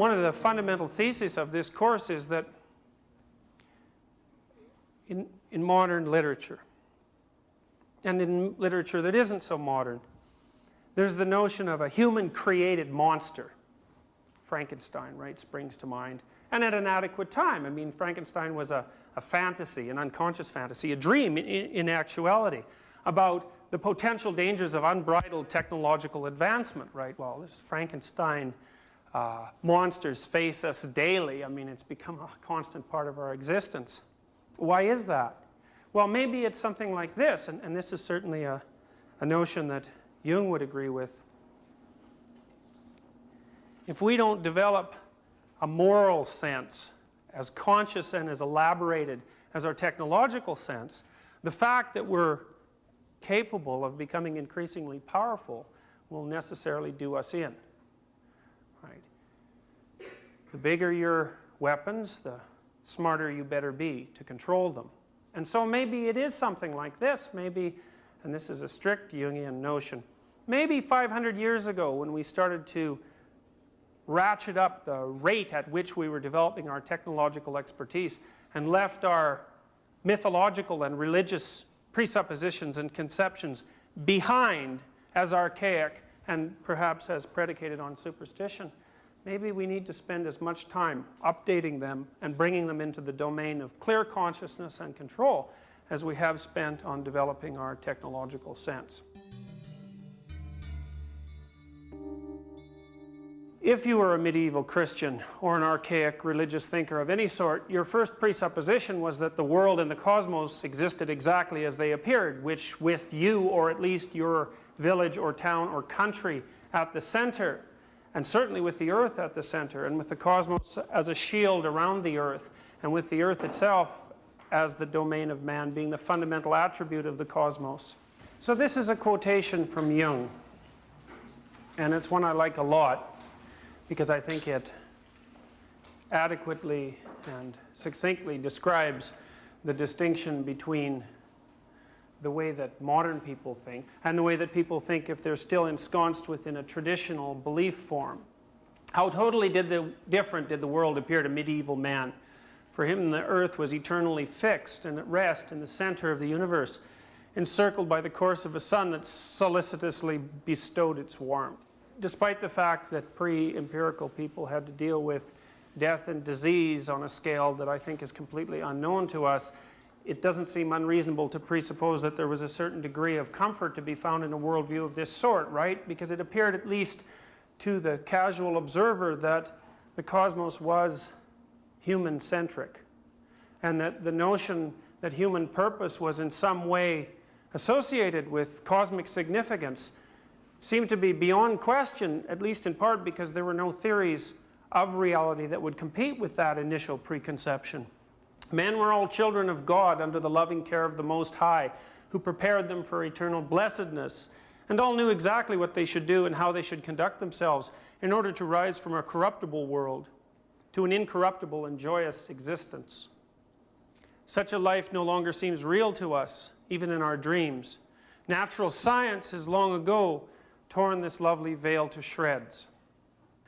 one of the fundamental theses of this course is that in modern literature, and in literature that isn't so modern, there's the notion of a human-created monster. Frankenstein, right, springs to mind. And at an adequate time. I mean, Frankenstein was a fantasy, an unconscious fantasy, a dream in actuality, about the potential dangers of unbridled technological advancement, right? Well, this Frankenstein monsters face us daily. I mean, it's become a constant part of our existence. Why is that? Well, maybe it's something like this, and this is certainly a notion that Jung would agree with. If we don't develop a moral sense as conscious and as elaborated as our technological sense, the fact that we're capable of becoming increasingly powerful will necessarily do us in. Right? The bigger your weapons, the smarter you better be to control them. And so maybe it is something like this. Maybe, and this is a strict Jungian notion, maybe 500 years ago when we started to ratchet up the rate at which we were developing our technological expertise and left our mythological and religious presuppositions and conceptions behind as archaic and perhaps as predicated on superstition, maybe we need to spend as much time updating them and bringing them into the domain of clear consciousness and control as we have spent on developing our technological sense. If you were a medieval Christian or an archaic religious thinker of any sort, your first presupposition was that the world and the cosmos existed exactly as they appeared, which with you, or at least your village or town or country at the center, and certainly with the earth at the center, and with the cosmos as a shield around the earth, and with the earth itself as the domain of man being the fundamental attribute of the cosmos. So this is a quotation from Jung, and it's one I like a lot, because I think it adequately and succinctly describes the distinction between the way that modern people think and the way that people think if they're still ensconced within a traditional belief form. How totally different did the world appear to medieval man? For him, the earth was eternally fixed and at rest in the center of the universe, encircled by the course of a sun that solicitously bestowed its warmth. Despite the fact that pre-empirical people had to deal with death and disease on a scale that I think is completely unknown to us, it doesn't seem unreasonable to presuppose that there was a certain degree of comfort to be found in a worldview of this sort, right? Because it appeared, at least to the casual observer, that the cosmos was human-centric, and that the notion that human purpose was in some way associated with cosmic significance seemed to be beyond question, at least in part because there were no theories of reality that would compete with that initial preconception. Men were all children of God under the loving care of the Most High, who prepared them for eternal blessedness, and all knew exactly what they should do and how they should conduct themselves in order to rise from a corruptible world to an incorruptible and joyous existence. Such a life no longer seems real to us, even in our dreams. Natural science has long ago torn this lovely veil to shreds.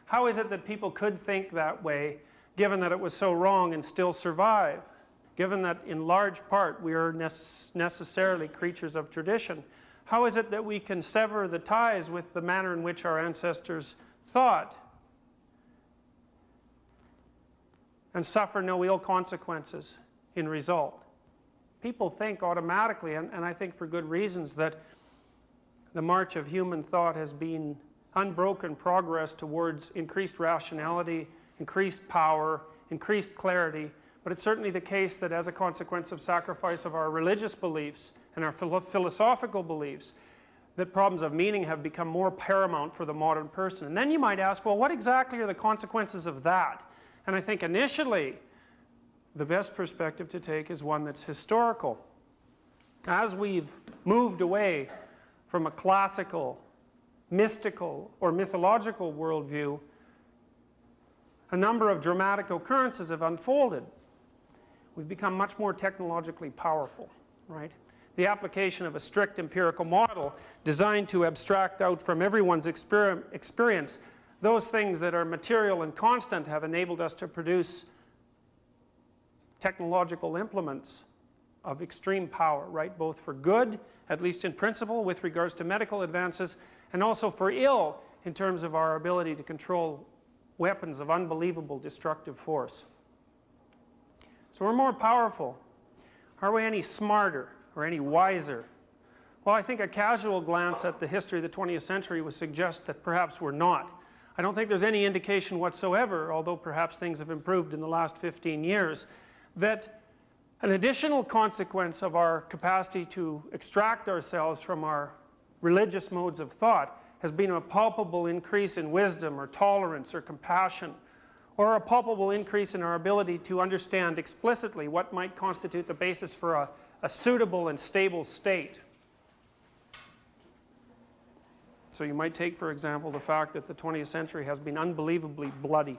How is it that people could think that way, given that it was so wrong, and still survive? Given that in large part we are necessarily creatures of tradition, how is it that we can sever the ties with the manner in which our ancestors thought and suffer no ill consequences in result? People think automatically, and I think for good reasons, that the march of human thought has been unbroken progress towards increased rationality, increased power, increased clarity, but it's certainly the case that as a consequence of sacrifice of our religious beliefs and our philosophical beliefs, that problems of meaning have become more paramount for the modern person. And then you might ask, well, what exactly are the consequences of that? And I think initially, the best perspective to take is one that's historical. As we've moved away from a classical, mystical, or mythological worldview, a number of dramatic occurrences have unfolded. We've become much more technologically powerful, right? The application of a strict empirical model designed to abstract out from everyone's experience those things that are material and constant have enabled us to produce technological implements of extreme power, right? Both for good, at least in principle, with regards to medical advances, and also for ill in terms of our ability to control weapons of unbelievable destructive force. So we're more powerful. Are we any smarter or any wiser? Well, I think a casual glance at the history of the 20th century would suggest that perhaps we're not. I don't think there's any indication whatsoever, although perhaps things have improved in the last 15 years, that an additional consequence of our capacity to extract ourselves from our religious modes of thought has been a palpable increase in wisdom or tolerance or compassion, or a palpable increase in our ability to understand explicitly what might constitute the basis for a suitable and stable state. So you might take, for example, the fact that the 20th century has been unbelievably bloody,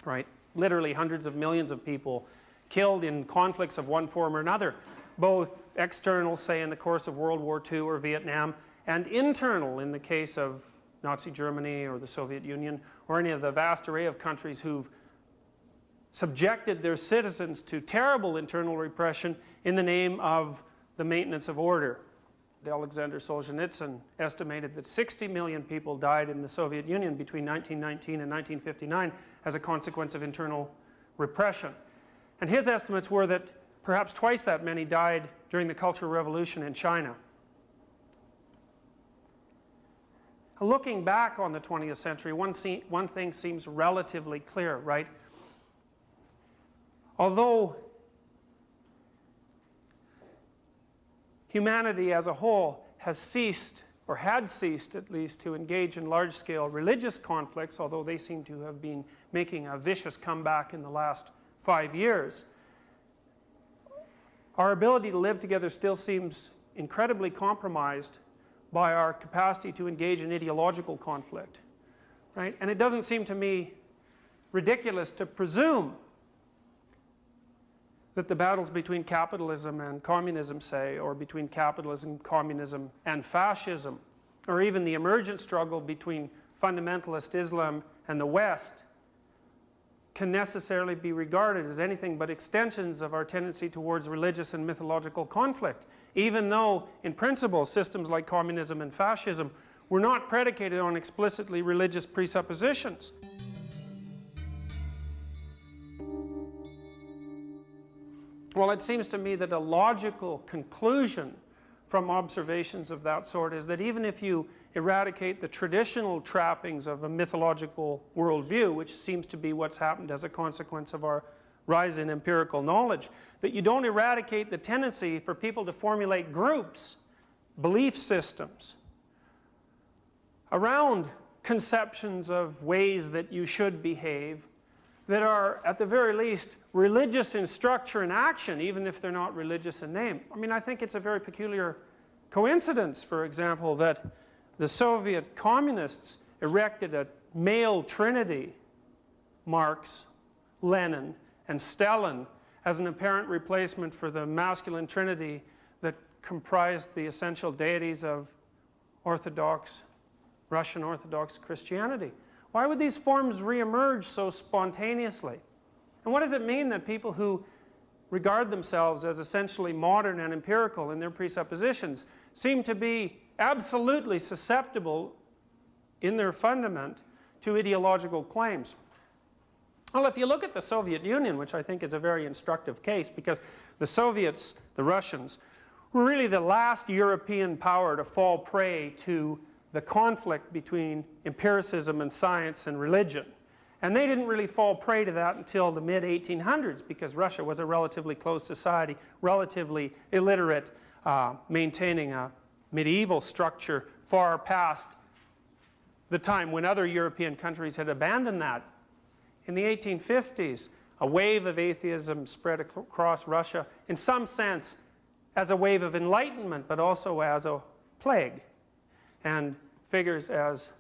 right? Literally hundreds of millions of people killed in conflicts of one form or another, both external, say in the course of World War II or Vietnam, and internal in the case of Nazi Germany or the Soviet Union, or any of the vast array of countries who've subjected their citizens to terrible internal repression in the name of the maintenance of order. Alexander Solzhenitsyn estimated that 60 million people died in the Soviet Union between 1919 and 1959 as a consequence of internal repression. And his estimates were that perhaps twice that many died during the Cultural Revolution in China. Looking back on the 20th century, one thing seems relatively clear, right? Although humanity as a whole has ceased, or had ceased at least, to engage in large-scale religious conflicts, although they seem to have been making a vicious comeback in the last 5 years, our ability to live together still seems incredibly compromised by our capacity to engage in ideological conflict, right? And it doesn't seem to me ridiculous to presume that the battles between capitalism and communism, say, or between capitalism, communism, and fascism, or even the emergent struggle between fundamentalist Islam and the West, can necessarily be regarded as anything but extensions of our tendency towards religious and mythological conflict, even though, in principle, systems like communism and fascism were not predicated on explicitly religious presuppositions. Well, it seems to me that a logical conclusion from observations of that sort is that even if you eradicate the traditional trappings of a mythological worldview, which seems to be what's happened as a consequence of our rise in empirical knowledge, that you don't eradicate the tendency for people to formulate groups, belief systems, around conceptions of ways that you should behave that are, at the very least, religious in structure and action, even if they're not religious in name. I mean, I think it's a very peculiar coincidence, for example, that the Soviet communists erected a male trinity, Marx, Lenin, and Stalin, as an apparent replacement for the masculine trinity that comprised the essential deities of Russian Orthodox Christianity. Why would these forms reemerge so spontaneously? And what does it mean that people who regard themselves as essentially modern and empirical in their presuppositions seem to be absolutely susceptible in their fundament to ideological claims? Well, if you look at the Soviet Union, which I think is a very instructive case, because the Soviets, the Russians, were really the last European power to fall prey to the conflict between empiricism and science and religion. And they didn't really fall prey to that until the mid-1800s, because Russia was a relatively closed society, relatively illiterate, maintaining a medieval structure far past the time when other European countries had abandoned that. In the 1850s, a wave of atheism spread across Russia, in some sense as a wave of enlightenment, but also as a plague. And figures as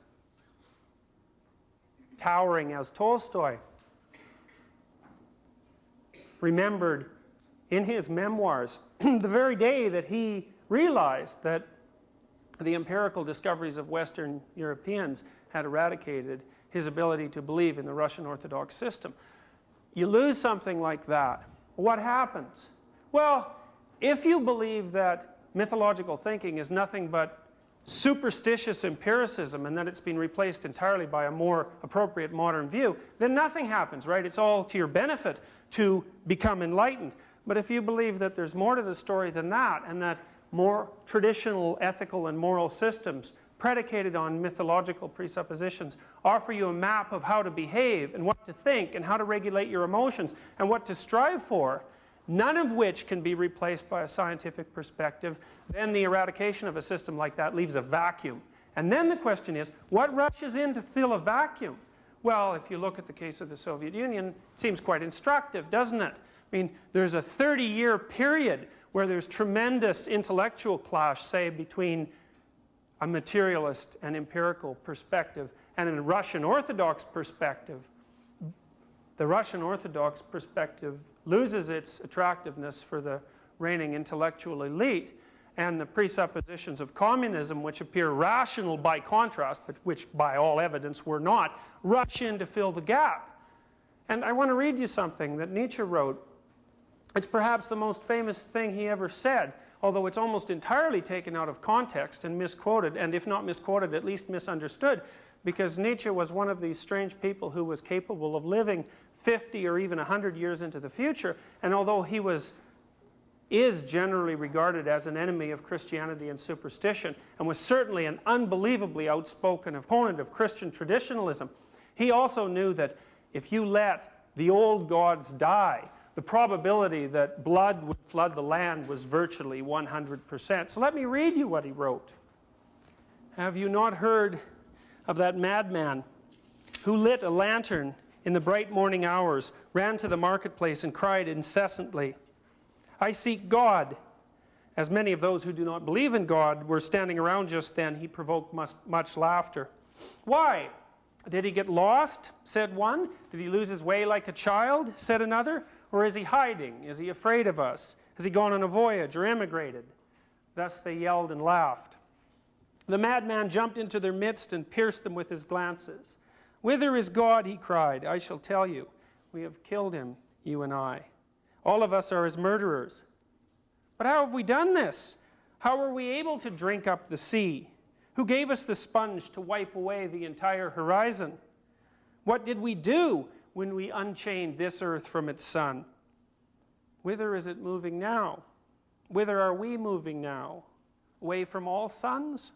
towering as Tolstoy remembered in his memoirs the very day that he realized that the empirical discoveries of Western Europeans had eradicated his ability to believe in the Russian Orthodox system. You lose something like that, what happens? Well, if you believe that mythological thinking is nothing but superstitious empiricism and that it's been replaced entirely by a more appropriate modern view, then nothing happens, right? It's all to your benefit to become enlightened. But if you believe that there's more to the story than that, and that more traditional ethical and moral systems predicated on mythological presuppositions offer you a map of how to behave and what to think and how to regulate your emotions and what to strive for, none of which can be replaced by a scientific perspective, then the eradication of a system like that leaves a vacuum. And then the question is, what rushes in to fill a vacuum? Well, if you look at the case of the Soviet Union, it seems quite instructive, doesn't it? I mean, there's a 30-year period where there's tremendous intellectual clash, say, between a materialist and empirical perspective and a Russian Orthodox perspective. The Russian Orthodox perspective loses its attractiveness for the reigning intellectual elite, and the presuppositions of communism, which appear rational by contrast, but which by all evidence were not, rush in to fill the gap. And I want to read you something that Nietzsche wrote. It's perhaps the most famous thing he ever said, although it's almost entirely taken out of context and misquoted, and if not misquoted, at least misunderstood, because Nietzsche was one of these strange people who was capable of living 50 or even 100 years into the future, and although he is generally regarded as an enemy of Christianity and superstition, and was certainly an unbelievably outspoken opponent of Christian traditionalism, he also knew that if you let the old gods die, the probability that blood would flood the land was virtually 100%. So let me read you what he wrote. Have you not heard of that madman who lit a lantern in the bright morning hours, ran to the marketplace and cried incessantly, "I seek God." As many of those who do not believe in God were standing around just then, he provoked much laughter. "Why? Did he get lost?" said one. "Did he lose his way like a child?" said another. "Or is he hiding? Is he afraid of us? Has he gone on a voyage or emigrated?" Thus they yelled and laughed. The madman jumped into their midst and pierced them with his glances. "Whither is God?" he cried. "I shall tell you. We have killed him, you and I. All of us are his murderers." "But how have we done this? How were we able to drink up the sea? Who gave us the sponge to wipe away the entire horizon? What did we do when we unchained this earth from its sun? Whither is it moving now? Whither are we moving now? Away from all suns?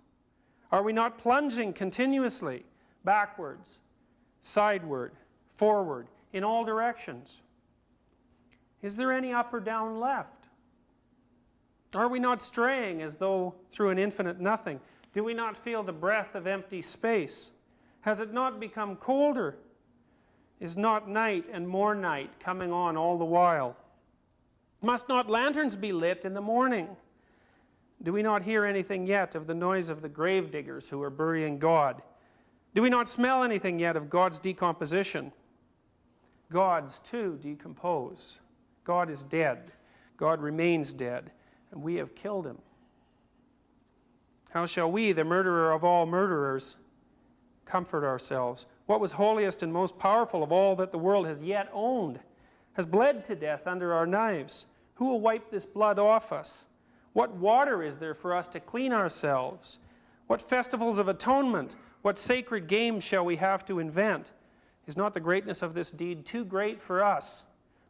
Are we not plunging continuously, backwards, sideward, forward, in all directions? Is there any up or down left? Are we not straying as though through an infinite nothing? Do we not feel the breath of empty space? Has it not become colder? Is not night and more night coming on all the while? Must not lanterns be lit in the morning? Do we not hear anything yet of the noise of the grave diggers who are burying God? Do we not smell anything yet of God's decomposition? Gods, too, decompose. God is dead. God remains dead, and we have killed him. How shall we, the murderer of all murderers, comfort ourselves? What was holiest and most powerful of all that the world has yet owned has bled to death under our knives. Who will wipe this blood off us? What water is there for us to clean ourselves? What festivals of atonement, what sacred games shall we have to invent? Is not the greatness of this deed too great for us?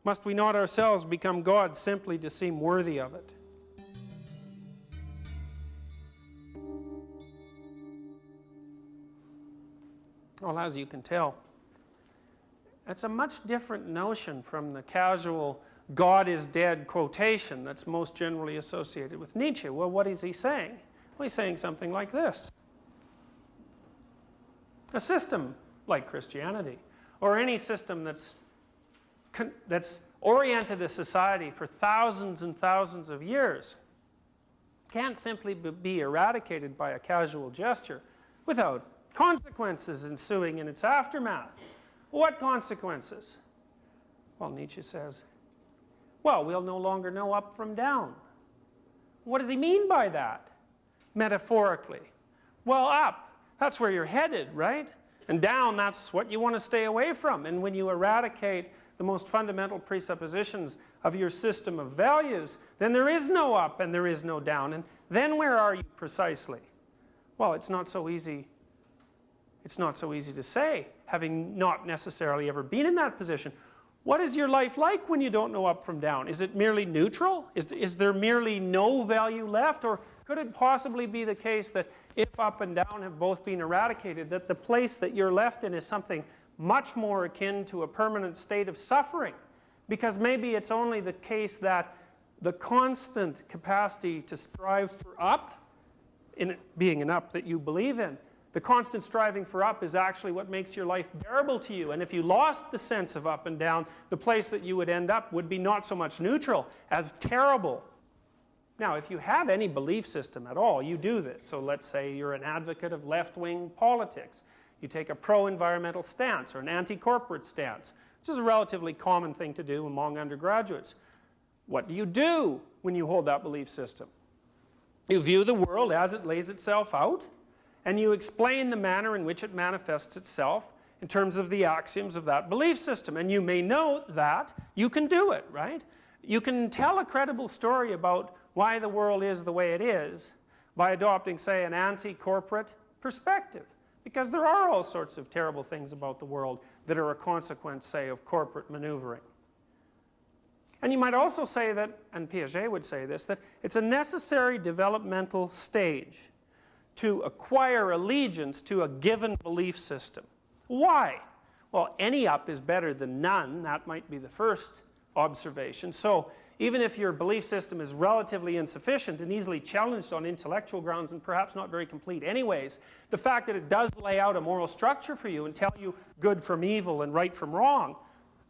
Must we not ourselves become gods simply to seem worthy of it? Well, as you can tell, that's a much different notion from the casual "God is dead" quotation that's most generally associated with Nietzsche. Well, what is he saying? Well, he's saying something like this. A system like Christianity, or any system that's oriented a society for thousands and thousands of years, can't simply be eradicated by a casual gesture without consequences ensuing in its aftermath. What consequences? Well, Nietzsche says, well, we'll no longer know up from down. What does he mean by that, metaphorically? Well, up. That's where you're headed, right? and down, that's what you want to stay away from. And when you eradicate the most fundamental presuppositions of your system of values, then there is no up and there is no down. And then where are you precisely? Well, it's not so easy. It's not so easy to say, having not necessarily ever been in that position. What is your life like when you don't know up from down? Is it merely neutral? Is there merely no value left? Or could it possibly be the case that if up and down have both been eradicated, that the place that you're left in is something much more akin to a permanent state of suffering? Because maybe it's only the case that the constant capacity to strive for up, in it being an up that you believe in, the constant striving for up is actually what makes your life bearable to you. And if you lost the sense of up and down, the place that you would end up would be not so much neutral as terrible. Now, if you have any belief system at all, you do this. So let's say you're an advocate of left-wing politics. You take a pro-environmental stance or an anti-corporate stance, which is a relatively common thing to do among undergraduates. What do you do when you hold that belief system? You view the world as it lays itself out, and you explain the manner in which it manifests itself in terms of the axioms of that belief system. And you may note that you can do it, right? You can tell a credible story about why the world is the way it is by adopting, say, an anti-corporate perspective. Because there are all sorts of terrible things about the world that are a consequence, say, of corporate maneuvering. And you might also say that, and Piaget would say this, that it's a necessary developmental stage to acquire allegiance to a given belief system. Why? Well, any up is better than none. That might be the first observation. So even if your belief system is relatively insufficient and easily challenged on intellectual grounds and perhaps not very complete anyways, the fact that it does lay out a moral structure for you and tell you good from evil and right from wrong,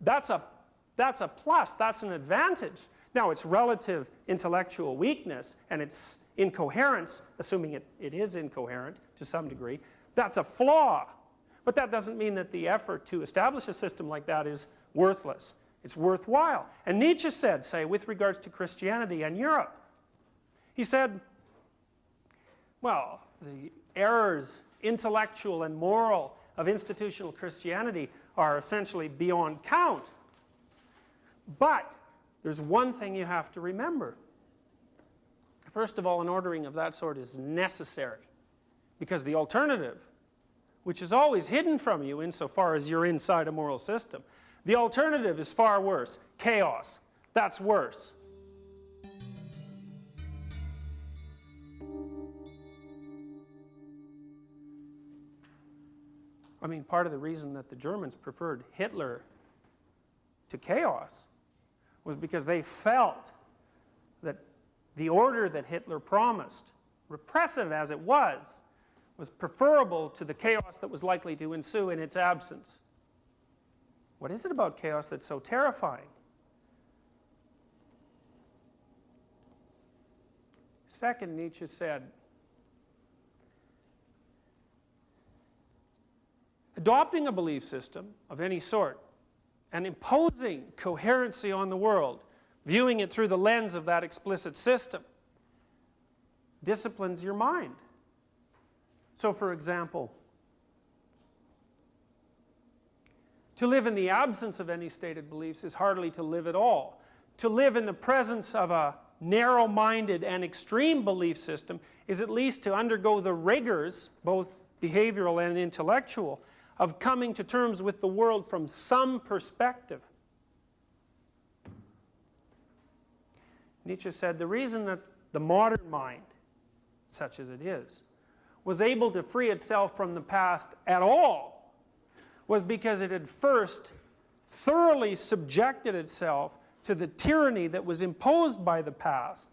that's a plus, that's an advantage. Now, it's relative intellectual weakness and its incoherence, assuming it is incoherent to some degree, that's a flaw. But that doesn't mean that the effort to establish a system like that is worthless. It's worthwhile. And Nietzsche said, say, with regards to Christianity and Europe, he said, well, the errors, intellectual and moral, of institutional Christianity are essentially beyond count. But there's one thing you have to remember. First of all, an ordering of that sort is necessary, because the alternative, which is always hidden from you insofar as you're inside a moral system, the alternative is far worse. Chaos. That's worse. I mean, part of the reason that the Germans preferred Hitler to chaos was because they felt that the order that Hitler promised, repressive as it was preferable to the chaos that was likely to ensue in its absence. What is it about chaos that's so terrifying? Second, Nietzsche said, adopting a belief system of any sort and imposing coherency on the world, viewing it through the lens of that explicit system, disciplines your mind. So, for example, to live in the absence of any stated beliefs is hardly to live at all. To live in the presence of a narrow-minded and extreme belief system is at least to undergo the rigors, both behavioral and intellectual, of coming to terms with the world from some perspective. Nietzsche said the reason that the modern mind, such as it is, was able to free itself from the past at all was because it had first thoroughly subjected itself to the tyranny that was imposed by the past,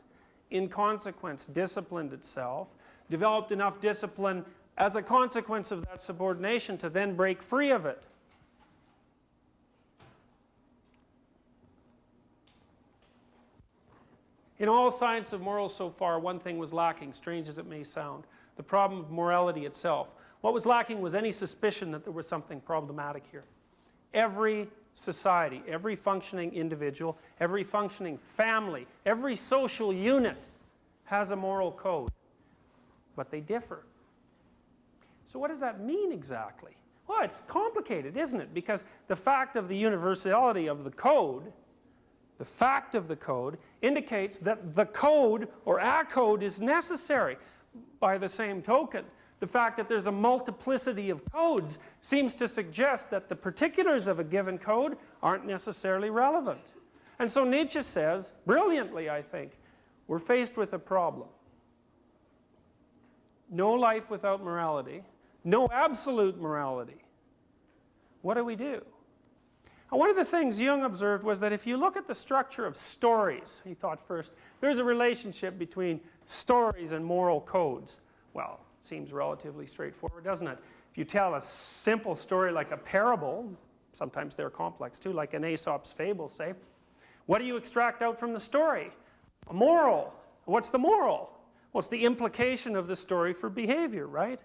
in consequence disciplined itself, developed enough discipline as a consequence of that subordination to then break free of it. In all science of morals so far, one thing was lacking, strange as it may sound: the problem of morality itself. What was lacking was any suspicion that there was something problematic here. Every society, every functioning individual, every functioning family, every social unit has a moral code, but they differ. So what does that mean exactly? Well, it's complicated, isn't it? Because the fact of the universality of the code, the fact of the code, indicates that the code or a code is necessary. By the same token, the fact that there's a multiplicity of codes seems to suggest that the particulars of a given code aren't necessarily relevant. And so Nietzsche says, brilliantly I think, we're faced with a problem. No life without morality, no absolute morality. What do we do? And one of the things Jung observed was that if you look at the structure of stories, he thought first, there's a relationship between stories and moral codes. Well, seems relatively straightforward, doesn't it? If you tell a simple story like a parable, sometimes they're complex too, like an Aesop's fable, say, what do you extract out from the story? A moral. What's the moral? Well, it's the implication of the story for behavior, right?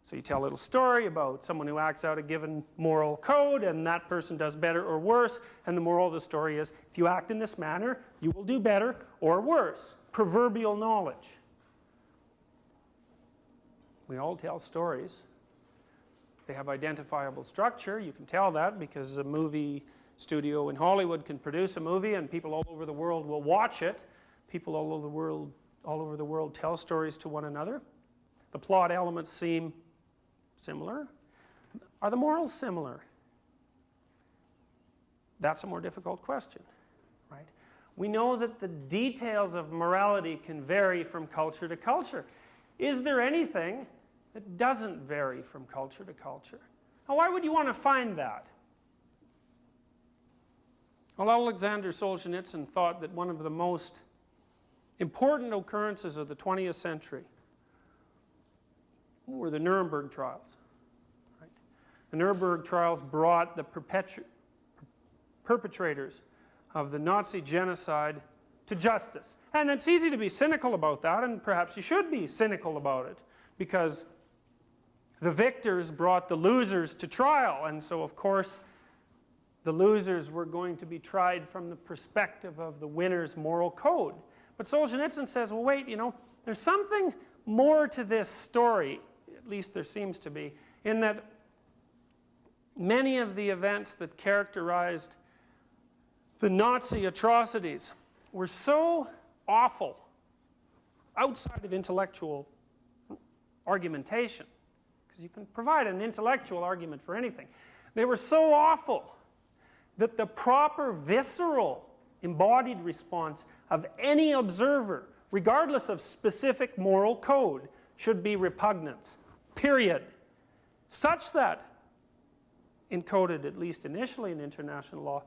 So you tell a little story about someone who acts out a given moral code, and that person does better or worse, and the moral of the story is, if you act in this manner, you will do better or worse. Proverbial knowledge. We all tell stories. They have identifiable structure. You can tell that because a movie studio in Hollywood can produce a movie and people all over the world will watch it. People all over the world tell stories to one another. The plot elements seem similar. Are the morals similar? That's a more difficult question, right? We know that the details of morality can vary from culture to culture. Is there anything that doesn't vary from culture to culture? Now, why would you want to find that? Well, Alexander Solzhenitsyn thought that one of the most important occurrences of the 20th century were the Nuremberg trials. Right? The Nuremberg trials brought the perpetrators of the Nazi genocide to justice. And it's easy to be cynical about that, and perhaps you should be cynical about it, because the victors brought the losers to trial, and so of course the losers were going to be tried from the perspective of the winner's moral code. But Solzhenitsyn says, well, wait, you know, there's something more to this story, at least there seems to be, in that many of the events that characterized the Nazi atrocities were so awful, outside of intellectual argumentation, because you can provide an intellectual argument for anything. They were so awful that the proper visceral embodied response of any observer, regardless of specific moral code, should be repugnance, period. Such that, encoded at least initially in international law,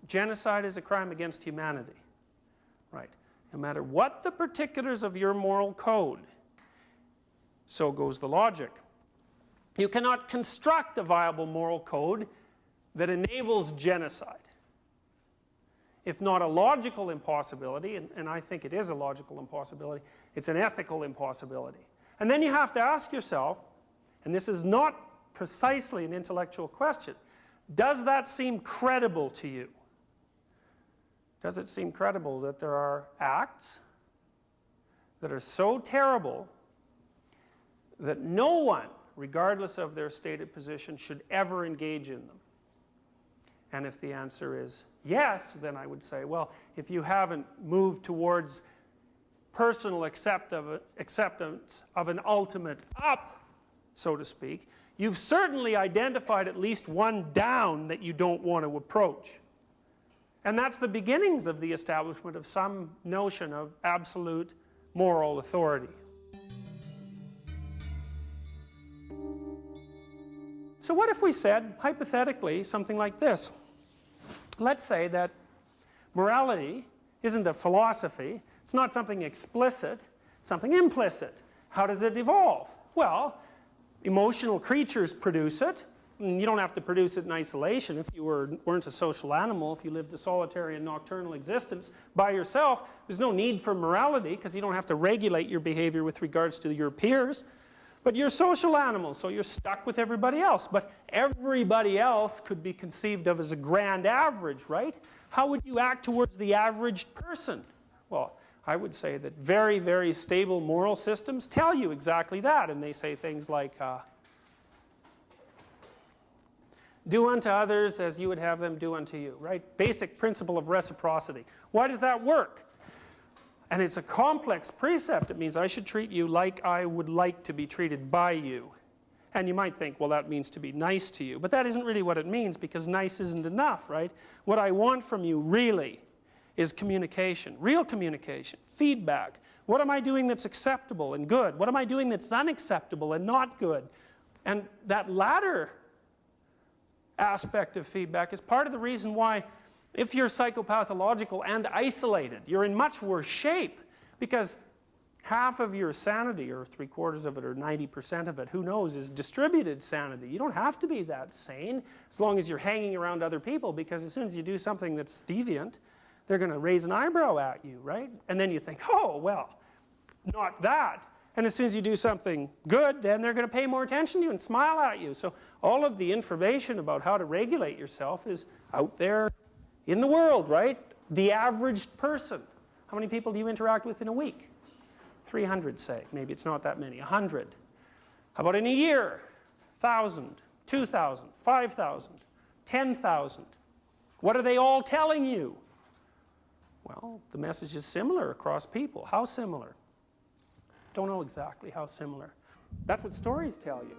genocide is a crime against humanity, right? No matter what the particulars of your moral code, so goes the logic. You cannot construct a viable moral code that enables genocide. If not a logical impossibility, and I think it is a logical impossibility, it's an ethical impossibility. And then you have to ask yourself, and this is not precisely an intellectual question, does that seem credible to you? Does it seem credible that there are acts that are so terrible that no one, regardless of their stated position, should ever engage in them? And if the answer is yes, then I would say, well, if you haven't moved towards personal acceptance of an ultimate up, so to speak, you've certainly identified at least one down that you don't want to approach. And that's the beginnings of the establishment of some notion of absolute moral authority. So what if we said, hypothetically, something like this? Let's say that morality isn't a philosophy, it's not something explicit, it's something implicit. How does it evolve? Well, emotional creatures produce it. And you don't have to produce it in isolation. If you weren't a social animal, if you lived a solitary and nocturnal existence by yourself, there's no need for morality because you don't have to regulate your behavior with regards to your peers. But you're a social animal, so you're stuck with everybody else. But everybody else could be conceived of as a grand average, right? How would you act towards the average person? Well, I would say that very, very stable moral systems tell you exactly that. And they say things like, Do unto others as you would have them do unto you, right? Basic principle of reciprocity. Why does that work? And it's a complex precept. It means I should treat you like I would like to be treated by you. And you might think, well, that means to be nice to you. But that isn't really what it means, because nice isn't enough, right? What I want from you really is communication, real communication, feedback. What am I doing that's acceptable and good? What am I doing that's unacceptable and not good? And that latter aspect of feedback is part of the reason why, if you're psychopathological and isolated, you're in much worse shape, because half of your sanity, or 3/4 of it, or 90% of it, who knows, is distributed sanity. You don't have to be that sane as long as you're hanging around other people, because as soon as you do something that's deviant, they're going to raise an eyebrow at you, right? And then you think, oh, well, not that. And as soon as you do something good, then they're going to pay more attention to you and smile at you. So all of the information about how to regulate yourself is out there in the world, right? The average person. How many people do you interact with in a week? 300, say. Maybe it's not that many. 100. How about in a year? 1,000, 2,000, 5,000, 10,000. What are they all telling you? Well, the message is similar across people. How similar? Don't know exactly how similar. That's what stories tell you.